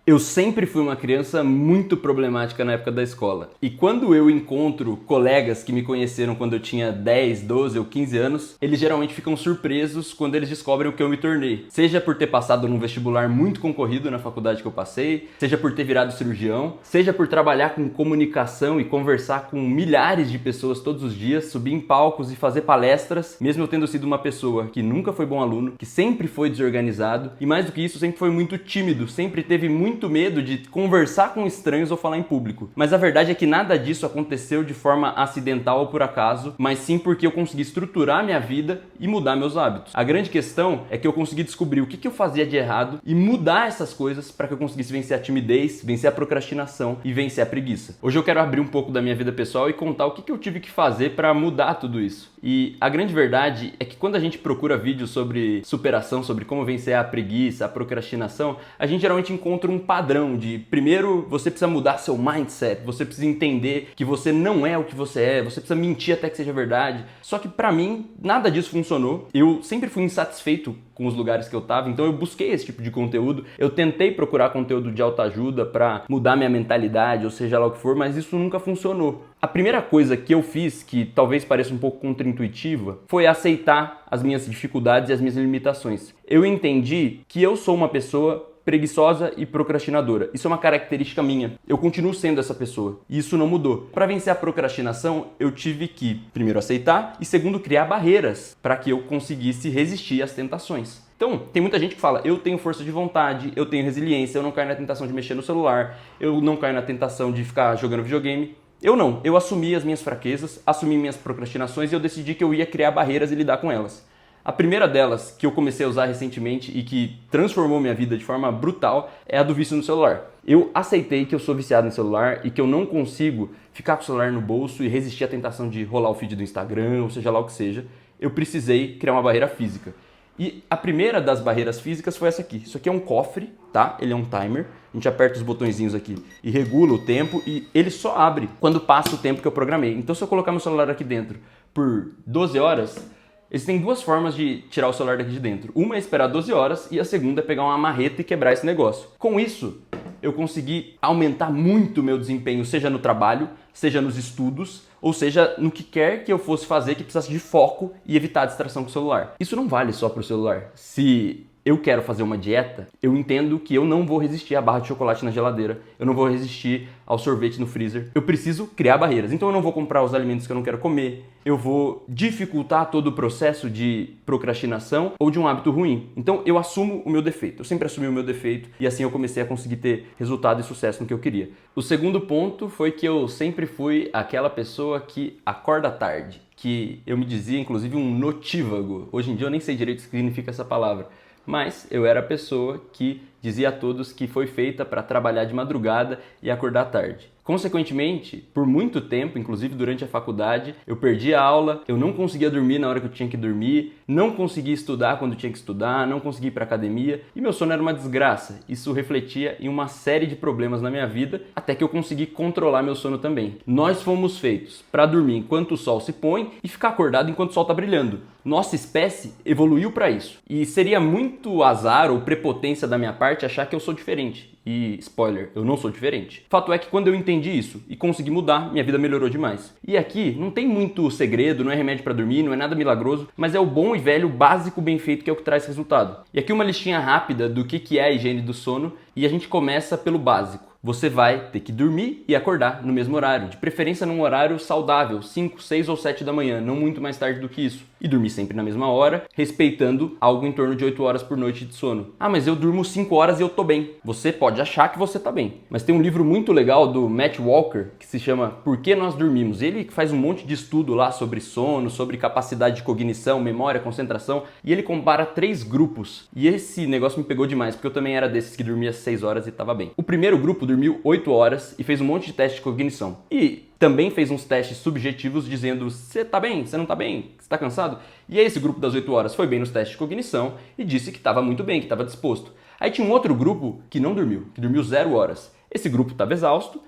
Eu sempre fui uma criança muito problemática na época da escola. E quando eu encontro colegas que me conheceram quando eu tinha 10, 12 ou 15 anos, eles geralmente ficam surpresos quando eles descobrem o que eu me tornei. Seja por ter passado num vestibular muito concorrido na faculdade que eu passei, seja por ter virado cirurgião, seja por trabalhar com comunicação e conversar com milhares de pessoas todos os dias, subir em palcos e fazer palestras, mesmo eu tendo sido uma pessoa que nunca foi bom aluno, que sempre foi desorganizado e mais do que isso, sempre foi muito tímido, sempre teve muito medo de conversar com estranhos ou falar em público. Mas a verdade é que nada disso aconteceu de forma acidental ou por acaso, mas sim porque eu consegui estruturar minha vida e mudar meus hábitos. A grande questão é que eu consegui descobrir o que eu fazia de errado e mudar essas coisas para que eu conseguisse vencer a timidez, vencer a procrastinação e vencer a preguiça. Hoje eu quero abrir um pouco da minha vida pessoal e contar o que eu tive que fazer para mudar tudo isso. E a grande verdade é que quando a gente procura vídeos sobre superação, sobre como vencer a preguiça, a procrastinação, a gente geralmente encontra um padrão de, primeiro, você precisa mudar seu mindset, você precisa entender que você não é o que você é, você precisa mentir até que seja verdade. Só que pra mim, nada disso funcionou. Eu sempre fui insatisfeito com os lugares que eu tava, então eu busquei esse tipo de conteúdo. Eu tentei procurar conteúdo de autoajuda pra mudar minha mentalidade, ou seja lá o que for, mas isso nunca funcionou. A primeira coisa que eu fiz, que talvez pareça um pouco contraintuitiva, foi aceitar as minhas dificuldades e as minhas limitações. Eu entendi que eu sou uma pessoa preguiçosa e procrastinadora. Isso é uma característica minha. Eu continuo sendo essa pessoa. E isso não mudou. Para vencer a procrastinação, eu tive que, primeiro, aceitar e, segundo, criar barreiras para que eu conseguisse resistir às tentações. Então, tem muita gente que fala, eu tenho força de vontade, eu tenho resiliência, eu não caio na tentação de mexer no celular, eu não caio na tentação de ficar jogando videogame. Eu não. Eu assumi as minhas fraquezas, assumi minhas procrastinações e eu decidi que eu ia criar barreiras e lidar com elas. A primeira delas, que eu comecei a usar recentemente e que transformou minha vida de forma brutal, é a do vício no celular. Eu aceitei que eu sou viciado em celular e que eu não consigo ficar com o celular no bolso e resistir à tentação de rolar o feed do Instagram, ou seja lá o que seja. Eu precisei criar uma barreira física. E a primeira das barreiras físicas foi essa aqui. Isso aqui é um cofre, tá? Ele é um timer. A gente aperta os botõezinhos aqui e regula o tempo e ele só abre quando passa o tempo que eu programei. Então se eu colocar meu celular aqui dentro por 12 horas... Existem duas formas de tirar o celular daqui de dentro. Uma é esperar 12 horas e a segunda é pegar uma marreta e quebrar esse negócio. Com isso, eu consegui aumentar muito o meu desempenho, seja no trabalho, seja nos estudos, ou seja, no que quer que eu fosse fazer que precisasse de foco e evitar a distração com o celular. Isso não vale só para o celular. Se eu quero fazer uma dieta, eu entendo que eu não vou resistir à barra de chocolate na geladeira, eu não vou resistir ao sorvete no freezer. Eu preciso criar barreiras. Então eu não vou comprar os alimentos que eu não quero comer, eu vou dificultar todo o processo de procrastinação ou de um hábito ruim. Então eu assumo o meu defeito, eu sempre assumi o meu defeito e assim eu comecei a conseguir ter resultado e sucesso no que eu queria. O segundo ponto foi que eu sempre fui aquela pessoa que acorda tarde, que eu me dizia inclusive um notívago. Hoje em dia eu nem sei direito o que significa essa palavra. Mas eu era a pessoa que dizia a todos que foi feita para trabalhar de madrugada e acordar tarde. Consequentemente, por muito tempo, inclusive durante a faculdade, eu perdi a aula, eu não conseguia dormir na hora que eu tinha que dormir, não conseguia estudar quando tinha que estudar, não conseguia ir para academia e meu sono era uma desgraça. Isso refletia em uma série de problemas na minha vida, até que eu consegui controlar meu sono também. Nós fomos feitos para dormir enquanto o sol se põe e ficar acordado enquanto o sol está brilhando. Nossa espécie evoluiu para isso. E seria muito azar ou prepotência da minha parte achar que eu sou diferente. E, spoiler, eu não sou diferente. Fato é que quando eu entendi isso e consegui mudar, minha vida melhorou demais. E aqui não tem muito segredo, não é remédio para dormir, não é nada milagroso, mas é o bom e velho básico bem feito que é o que traz resultado. E aqui uma listinha rápida do que é a higiene do sono e a gente começa pelo básico. Você vai ter que dormir e acordar no mesmo horário, de preferência num horário saudável, 5, 6 ou 7 da manhã, não muito mais tarde do que isso. E dormir sempre na mesma hora, respeitando algo em torno de 8 horas por noite de sono. Ah, mas eu durmo 5 horas e eu tô bem. Você pode achar que você tá bem. Mas tem um livro muito legal do Matt Walker, que se chama Por que Nós Dormimos? Ele faz um monte de estudo lá sobre sono, sobre capacidade de cognição, memória, concentração, e ele compara 3 grupos. E esse negócio me pegou demais, porque eu também era desses que dormia 6 horas e tava bem. O primeiro grupo dormiu 8 horas e fez um monte de teste de cognição. E também fez uns testes subjetivos dizendo, você tá bem? Você não tá bem? Você tá cansado? E aí esse grupo das 8 horas foi bem nos testes de cognição e disse que estava muito bem, que estava disposto. Aí tinha um outro grupo que não dormiu, que dormiu 0 horas. Esse grupo estava exausto,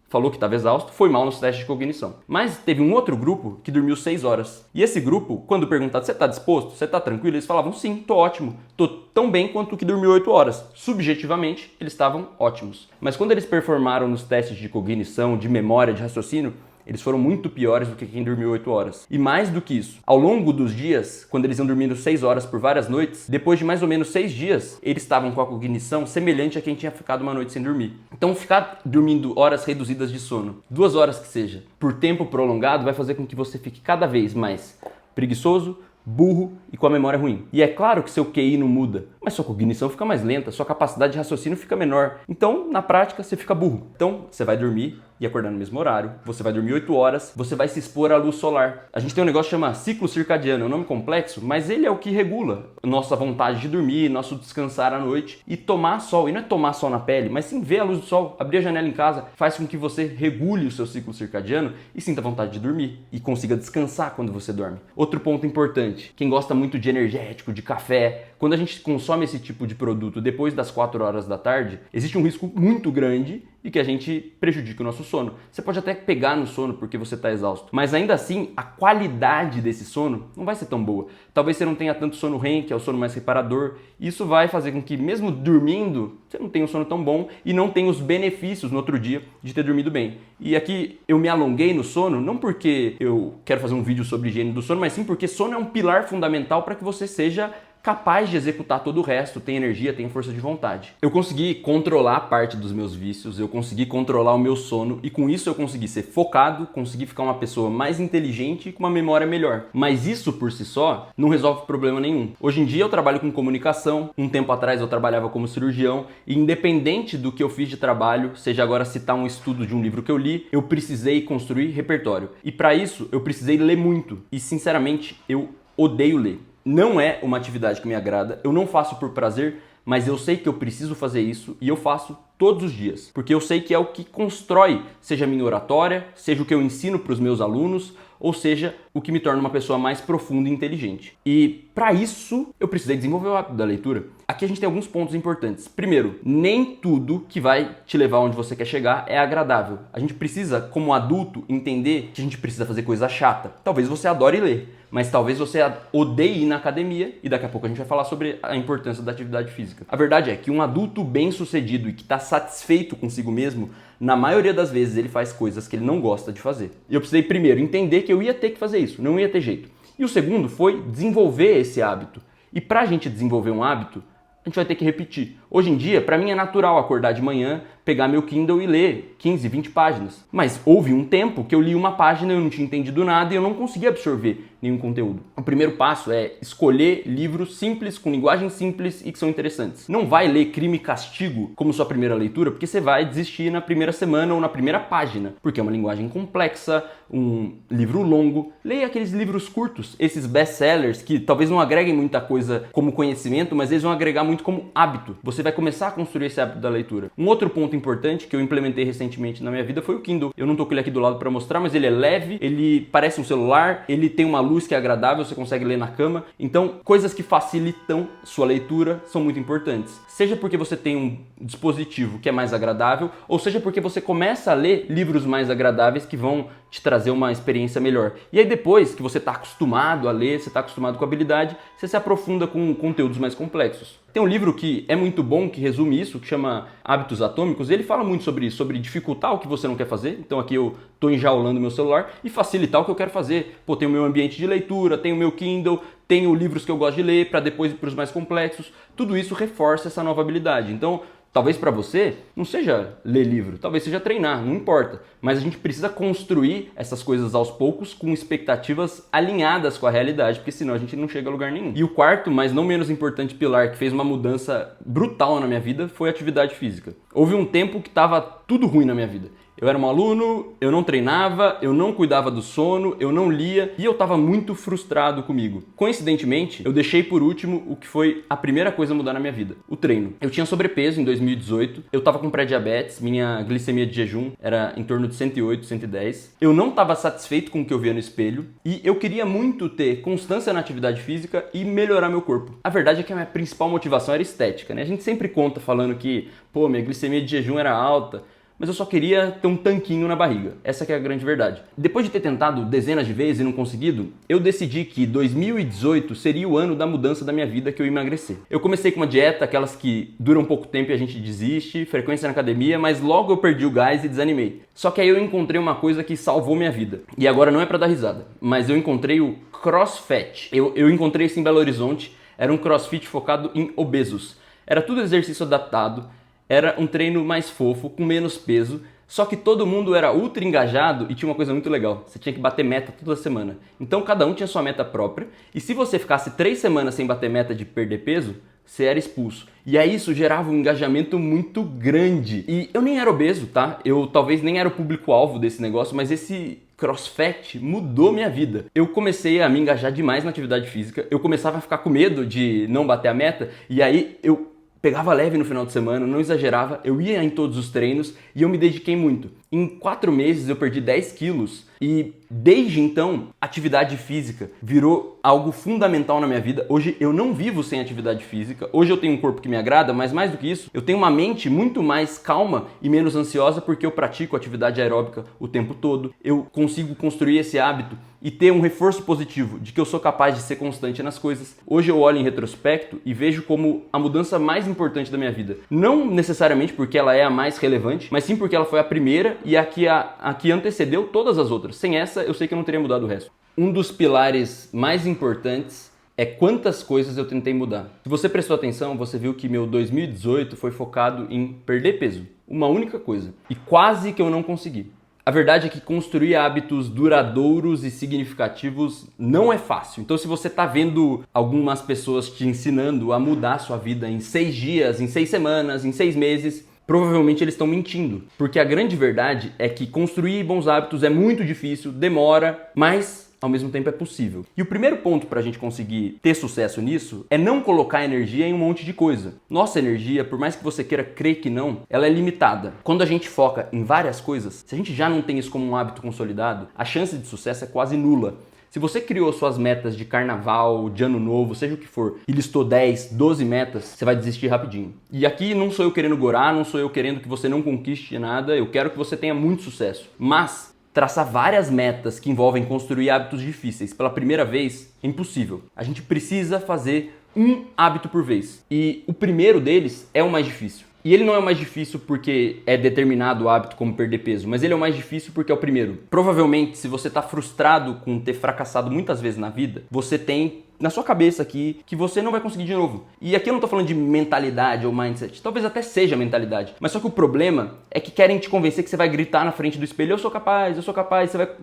falou que estava exausto, foi mal nos testes de cognição. Mas teve um outro grupo que dormiu 6 horas. E esse grupo, quando perguntado, você está disposto? Você está tranquilo? Eles falavam, sim, tô ótimo. Tô tão bem quanto o que dormiu 8 horas. Subjetivamente, eles estavam ótimos. Mas quando eles performaram nos testes de cognição, de memória, de raciocínio, eles foram muito piores do que quem dormiu 8 horas. E mais do que isso, ao longo dos dias, quando eles iam dormindo 6 horas por várias noites, depois de mais ou menos 6 dias, eles estavam com a cognição semelhante a quem tinha ficado uma noite sem dormir. Então ficar dormindo horas reduzidas de sono, 2 horas que seja, por tempo prolongado, vai fazer com que você fique cada vez mais preguiçoso, burro e com a memória ruim. E é claro que seu QI não muda, mas sua cognição fica mais lenta, sua capacidade de raciocínio fica menor. Então, na prática, você fica burro. Então, você vai dormir e acordar no mesmo horário, você vai dormir 8 horas, você vai se expor à luz solar. A gente tem um negócio que chama ciclo circadiano, é um nome complexo, mas ele é o que regula nossa vontade de dormir, nosso descansar à noite e tomar sol. E não é tomar sol na pele, mas sim ver a luz do sol, abrir a janela em casa, faz com que você regule o seu ciclo circadiano e sinta vontade de dormir e consiga descansar quando você dorme. Outro ponto importante, quem gosta muito de energético, de café, quando a gente consome esse tipo de produto depois das 4 horas da tarde, existe um risco muito grande e que a gente prejudique o nosso sono. Você pode até pegar no sono porque você está exausto, mas ainda assim a qualidade desse sono não vai ser tão boa. Talvez você não tenha tanto sono REM, que é o sono mais reparador, e isso vai fazer com que mesmo dormindo, você não tenha um sono tão bom e não tenha os benefícios no outro dia de ter dormido bem. E aqui eu me alonguei no sono, não porque eu quero fazer um vídeo sobre higiene do sono, mas sim porque sono é um pilar fundamental para que você seja capaz de executar todo o resto, tem energia, tem força de vontade. Eu consegui controlar parte dos meus vícios, eu consegui controlar o meu sono e com isso eu consegui ser focado, consegui ficar uma pessoa mais inteligente e com uma memória melhor. Mas isso por si só não resolve problema nenhum. Hoje em dia eu trabalho com comunicação, um tempo atrás eu trabalhava como cirurgião e independente do que eu fiz de trabalho, seja agora citar um estudo de um livro que eu li, eu precisei construir repertório. E para isso eu precisei ler muito e sinceramente eu odeio ler. Não é uma atividade que me agrada, eu não faço por prazer, mas eu sei que eu preciso fazer isso e eu faço todos os dias, porque eu sei que é o que constrói, seja a minha oratória, seja o que eu ensino para os meus alunos, ou seja, o que me torna uma pessoa mais profunda e inteligente. E para isso, eu precisei desenvolver o hábito da leitura. Aqui a gente tem alguns pontos importantes. Primeiro, nem tudo que vai te levar onde você quer chegar é agradável. A gente precisa, como adulto, entender que a gente precisa fazer coisa chata. Talvez você adore ler, mas talvez você odeie ir na academia e daqui a pouco a gente vai falar sobre a importância da atividade física. A verdade é que um adulto bem-sucedido e que está satisfeito consigo mesmo, na maioria das vezes ele faz coisas que ele não gosta de fazer. E eu precisei primeiro entender que eu ia ter que fazer isso, não ia ter jeito. E o segundo foi desenvolver esse hábito. E para a gente desenvolver um hábito, a gente vai ter que repetir. Hoje em dia, para mim é natural acordar de manhã, pegar meu Kindle e ler 15, 20 páginas. Mas houve um tempo que eu li uma página, eu não tinha entendido nada e eu não conseguia absorver nenhum conteúdo. O primeiro passo é escolher livros simples, com linguagem simples e que são interessantes. Não vai ler Crime e Castigo como sua primeira leitura, porque você vai desistir na primeira semana ou na primeira página, porque é uma linguagem complexa, um livro longo. Leia aqueles livros curtos, esses best-sellers que talvez não agreguem muita coisa como conhecimento, mas eles vão agregar muito como hábito. Você vai começar a construir esse hábito da leitura. Um outro ponto importante que eu implementei recentemente na minha vida foi o Kindle. Eu não tô com ele aqui do lado para mostrar, mas ele é leve, ele parece um celular, ele tem uma luz que é agradável, você consegue ler na cama. Então, coisas que facilitam sua leitura são muito importantes. Seja porque você tem um dispositivo que é mais agradável, ou seja porque você começa a ler livros mais agradáveis que vão te trazer uma experiência melhor. E aí depois que você está acostumado a ler, você está acostumado com a habilidade, você se aprofunda com conteúdos mais complexos. Tem um livro que é muito bom, que resume isso, que chama Hábitos Atômicos, e ele fala muito sobre isso, sobre dificultar o que você não quer fazer. Então aqui eu estou enjaulando meu celular e facilitar o que eu quero fazer. Pô, tenho o meu ambiente de leitura, tenho o meu Kindle, tenho livros que eu gosto de ler para depois ir para os mais complexos. Tudo isso reforça essa nova habilidade. Então, talvez para você não seja ler livro, talvez seja treinar, não importa. Mas a gente precisa construir essas coisas aos poucos com expectativas alinhadas com a realidade, porque senão a gente não chega a lugar nenhum. E o quarto, mas não menos importante pilar, que fez uma mudança brutal na minha vida, foi a atividade física. Houve um tempo que estava tudo ruim na minha vida. Eu era um aluno, eu não treinava, eu não cuidava do sono, eu não lia e eu estava muito frustrado comigo. Coincidentemente, eu deixei por último o que foi a primeira coisa a mudar na minha vida, o treino. Eu tinha sobrepeso em 2018, eu estava com pré-diabetes, minha glicemia de jejum era em torno de 108, 110. Eu não estava satisfeito com o que eu via no espelho e eu queria muito ter constância na atividade física e melhorar meu corpo. A verdade é que a minha principal motivação era estética, né? A gente sempre conta falando que, pô, minha glicemia de jejum era alta, mas eu só queria ter um tanquinho na barriga. Essa que é a grande verdade. Depois de ter tentado dezenas de vezes e não conseguido, eu decidi que 2018 seria o ano da mudança da minha vida, que eu ia emagrecer. Eu comecei com uma dieta, aquelas que duram pouco tempo e a gente desiste, frequência na academia, mas logo eu perdi o gás e desanimei. Só que aí eu encontrei uma coisa que salvou minha vida. E agora não é pra dar risada, mas eu encontrei o CrossFit. Eu encontrei isso em Belo Horizonte, era um CrossFit focado em obesos. Era tudo exercício adaptado, era um treino mais fofo, com menos peso, só que todo mundo era ultra engajado e tinha uma coisa muito legal, você tinha que bater meta toda semana. Então cada um tinha sua meta própria e se você ficasse 3 semanas sem bater meta de perder peso, você era expulso. E aí isso gerava um engajamento muito grande. E eu nem era obeso, tá? Eu talvez nem era o público-alvo desse negócio, mas esse CrossFit mudou minha vida. Eu comecei a me engajar demais na atividade física, eu começava a ficar com medo de não bater a meta, e aí eu pegava leve no final de semana, não exagerava, eu ia em todos os treinos e eu me dediquei muito. Em 4 meses eu perdi 10 quilos e desde então atividade física virou algo fundamental na minha vida. Hoje eu não vivo sem atividade física, hoje eu tenho um corpo que me agrada, mas mais do que isso, eu tenho uma mente muito mais calma e menos ansiosa porque eu pratico atividade aeróbica o tempo todo. Eu consigo construir esse hábito e ter um reforço positivo de que eu sou capaz de ser constante nas coisas. Hoje eu olho em retrospecto e vejo como a mudança mais importante da minha vida. Não necessariamente porque ela é a mais relevante, mas sim porque ela foi a primeira e a que antecedeu todas as outras. Sem essa, eu sei que eu não teria mudado o resto. Um dos pilares mais importantes é quantas coisas eu tentei mudar. Se você prestou atenção, você viu que meu 2018 foi focado em perder peso. Uma única coisa. E quase que eu não consegui. A verdade é que construir hábitos duradouros e significativos não é fácil. Então se você está vendo algumas pessoas te ensinando a mudar a sua vida em 6 dias, em 6 semanas, em 6 meses, provavelmente eles estão mentindo. Porque a grande verdade é que construir bons hábitos é muito difícil, demora, mas ao mesmo tempo é possível. E o primeiro ponto para a gente conseguir ter sucesso nisso é não colocar energia em um monte de coisa. Nossa energia, por mais que você queira crer que não, ela é limitada. Quando a gente foca em várias coisas, se a gente já não tem isso como um hábito consolidado, a chance de sucesso é quase nula. Se você criou suas metas de carnaval, de ano novo, seja o que for, e listou 10, 12 metas, você vai desistir rapidinho. E aqui não sou eu querendo gorar, não sou eu querendo que você não conquiste nada, eu quero que você tenha muito sucesso. Mas traçar várias metas que envolvem construir hábitos difíceis pela primeira vez é impossível. A gente precisa fazer um hábito por vez. E o primeiro deles é o mais difícil. E ele não é o mais difícil porque é determinado o hábito como perder peso, mas ele é o mais difícil porque é o primeiro. Provavelmente, se você está frustrado com ter fracassado muitas vezes na vida, você tem na sua cabeça aqui que você não vai conseguir de novo. E aqui eu não tô falando de mentalidade ou mindset, talvez até seja mentalidade, mas só que o problema é que querem te convencer que você vai gritar na frente do espelho, eu sou capaz,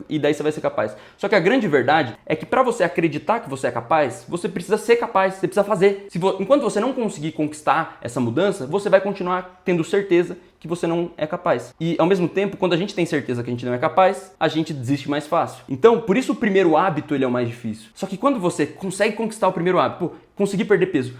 e daí você vai ser capaz. Só que a grande verdade é que para você acreditar que você é capaz, você precisa ser capaz, você precisa fazer. Enquanto você não conseguir conquistar essa mudança, você vai continuar tendo certeza que você não é capaz. E ao mesmo tempo, quando a gente tem certeza que a gente não é capaz, a gente desiste mais fácil. Então, por isso o primeiro hábito ele é o mais difícil. Só que quando você consegue conquistar o primeiro hábito, consegui perder peso.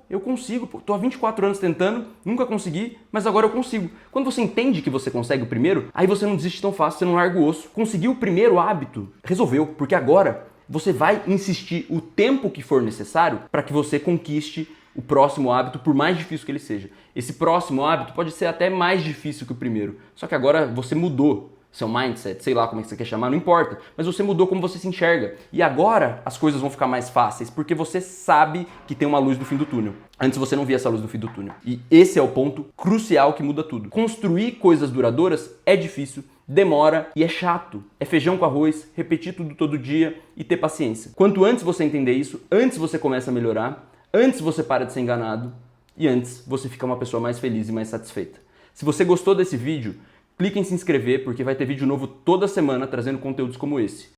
Eu consigo, tô há 24 anos tentando, nunca consegui, mas agora eu consigo. Quando você entende que você consegue o primeiro, aí você não desiste tão fácil, você não larga o osso. Conseguiu o primeiro hábito, resolveu, porque agora você vai insistir o tempo que for necessário para que você conquiste o próximo hábito, por mais difícil que ele seja. Esse próximo hábito pode ser até mais difícil que o primeiro, só que agora você mudou seu mindset, sei lá como é que você quer chamar, não importa, mas você mudou como você se enxerga. E agora as coisas vão ficar mais fáceis, porque você sabe que tem uma luz no fim do túnel. Antes você não via essa luz no fim do túnel. E esse é o ponto crucial que muda tudo. Construir coisas duradouras é difícil, demora e é chato. É feijão com arroz, repetir tudo todo dia e ter paciência. Quanto antes você entender isso, antes você começa a melhorar, antes você para de ser enganado e antes você fica uma pessoa mais feliz e mais satisfeita. Se você gostou desse vídeo, clique em se inscrever porque vai ter vídeo novo toda semana trazendo conteúdos como esse.